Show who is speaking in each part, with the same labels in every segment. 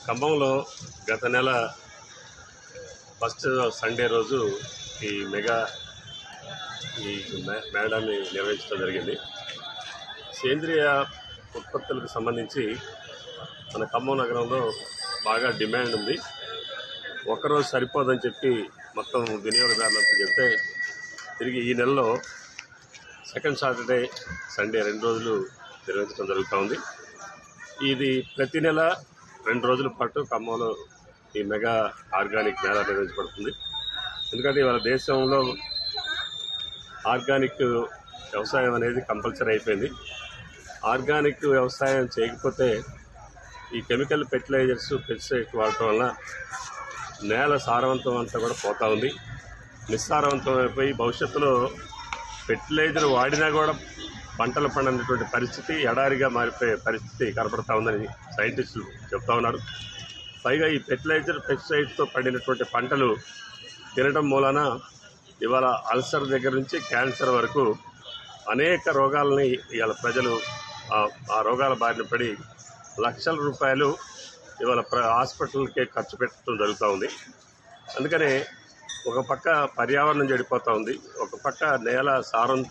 Speaker 1: ఖమ్మంలో గత నెల ఫస్ట్ సండే రోజు ఈ మెగా మేళాన్ని నిర్వహించడం జరిగింది. సేంద్రియ ఉత్పత్తులకు సంబంధించి మన ఖమ్మం నగరంలో బాగా డిమాండ్ ఉంది. ఒక్కరోజు సరిపోదని చెప్పి మొత్తం వినియోగదారులంతా చెప్తే తిరిగి ఈ నెలలో సెకండ్ సాటర్డే సండే 2 రోజులు నిర్వహించడం జరుగుతూ ఉంది. ఇది ప్రతి నెల 2 రోజుల పాటు ఖమ్మంలో ఈ మెగా ఆర్గానిక్ మేళా నిర్వహించబడుతుంది. ఎందుకంటే ఇవాళ దేశంలో ఆర్గానిక్ వ్యవసాయం అనేది కంపల్సరీ అయిపోయింది. ఆర్గానిక్ వ్యవసాయం చేయకపోతే ఈ కెమికల్ ఫెర్టిలైజర్స్ పెస్టిసైడ్స్ వాడటం వల్ల నేల సారవంతం అంతా కూడా పోతూ ఉంది. నిస్సారవంతం అయిపోయి భవిష్యత్తులో ఫెర్టిలైజర్ వాడినా కూడా పంటలు పండినటువంటి పరిస్థితి ఎడారిగా మారిపోయే పరిస్థితి కనపడతా ఉందని సైంటిస్టులు చెప్తా ఉన్నారు. పైగా ఈ ఫెర్టిలైజర్ పెస్టిసైడ్స్తో పండినటువంటి పంటలు తినడం మూలన ఇవాళ అల్సర్ దగ్గర నుంచి క్యాన్సర్ వరకు అనేక రోగాలని ఇవాళ ప్రజలు ఆ రోగాల బారిన పడి లక్షల రూపాయలు ఇవాళ హాస్పిటల్కే ఖర్చు పెట్టడం జరుగుతూ ఉంది. అందుకనే ఒక పక్క పర్యావరణం చెడిపోతూ ఉంది, ఒక పక్క నేల సారం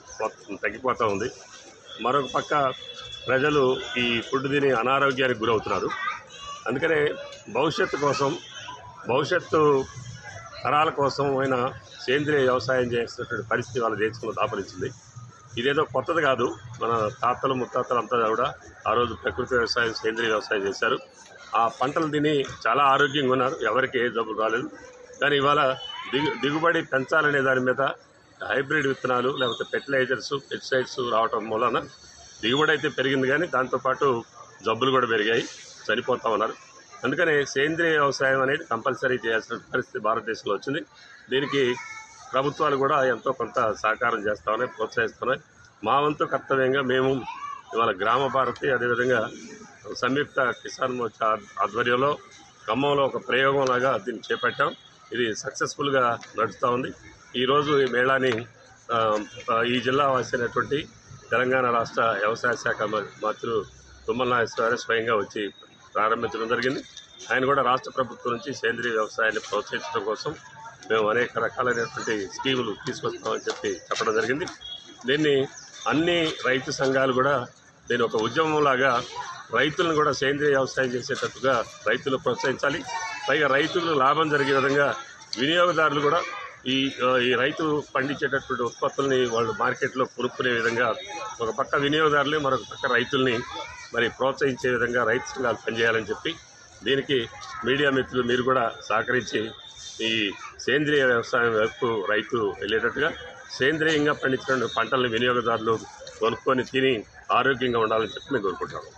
Speaker 1: తగ్గిపోతూ ఉంది, మరొక పక్క ప్రజలు ఈ ఫుడ్ తిని అనారోగ్యానికి గురవుతున్నారు. అందుకనే భవిష్యత్తు తరాల కోసం అయినా సేంద్రియ వ్యవసాయం చేస్తున్నటువంటి పరిస్థితి వాళ్ళ దేశంలో దాపరించింది. ఇదేదో కొత్తది కాదు. మన తాతలు ముత్తాతలు అంతా కూడా ఆ రోజు ప్రకృతి వ్యవసాయం సేంద్రియ వ్యవసాయం చేశారు. ఆ పంటలు తిని చాలా ఆరోగ్యంగా ఉన్నారు, ఎవరికి ఏ జబ్బులు రాలేదు. కానీ ఇవాళ దిగుబడి పెంచాలనే దాని మీద హైబ్రిడ్ విత్తనాలు లేకపోతే ఫెర్టిలైజర్స్ పెస్టిసైడ్స్ రావటం మూలన దిగుబడి అయితే పెరిగింది, కానీ దాంతోపాటు జబ్బులు కూడా పెరిగాయి, చనిపోతూ ఉన్నారు. అందుకనే సేంద్రియ వ్యవసాయం అనేది కంపల్సరీ చేయాల్సిన పరిస్థితి భారతదేశంలో వచ్చింది. దీనికి ప్రభుత్వాలు కూడా ఎంతో కొంత సహకారం చేస్తూ ఉన్నాయి, ప్రోత్సహిస్తున్నాయి. మా వంతు కర్తవ్యంగా మేము ఇవాళ గ్రామ భారతి అదేవిధంగా సంయుక్త కిసాన్ మోర్చా ఆధ్వర్యంలో ఖమ్మంలో ఒక ప్రయోగంలాగా దీన్ని చేపట్టాం. ఇది సక్సెస్ఫుల్గా నడుస్తూ ఉంది. ఈరోజు ఈ మేళాని ఈ జిల్లా వాసినటువంటి తెలంగాణ రాష్ట్ర వ్యవసాయ శాఖ మంత్రులు తుమ్మల నాగేశ్వరరావు స్వయంగా వచ్చి ప్రారంభించడం జరిగింది. ఆయన కూడా రాష్ట్ర ప్రభుత్వం నుంచి సేంద్రీయ వ్యవసాయాన్ని ప్రోత్సహించడం కోసం మేము అనేక రకాలైనటువంటి స్కీములు తీసుకొస్తామని చెప్పడం జరిగింది. దీన్ని అన్ని రైతు సంఘాలు కూడా దీన్ని ఒక ఉద్యమంలాగా రైతులను కూడా సేంద్రీయ వ్యవసాయం చేసేటట్టుగా రైతులు ప్రోత్సహించాలి. పైగా రైతులకు లాభం జరిగే విధంగా వినియోగదారులు కూడా ఈ రైతు పండించేటటువంటి ఉత్పత్తుల్ని వాళ్ళు మార్కెట్లో కొనుక్కునే విధంగా ఒక పక్క వినియోగదారులు మరొక పక్క రైతుల్ని మరి ప్రోత్సహించే విధంగా రైతు సంఘాలు పనిచేయాలని చెప్పి దీనికి మీడియా మిత్రులు మీరు కూడా సహకరించి ఈ సేంద్రియ వ్యవసాయం వైపు రైతు వెళ్ళేటట్టుగా సేంద్రియంగా పండించిన పంటలను వినియోగదారులు కొనుక్కొని తిని ఆరోగ్యంగా ఉండాలని చెప్పి మేము కోరుకుంటాము.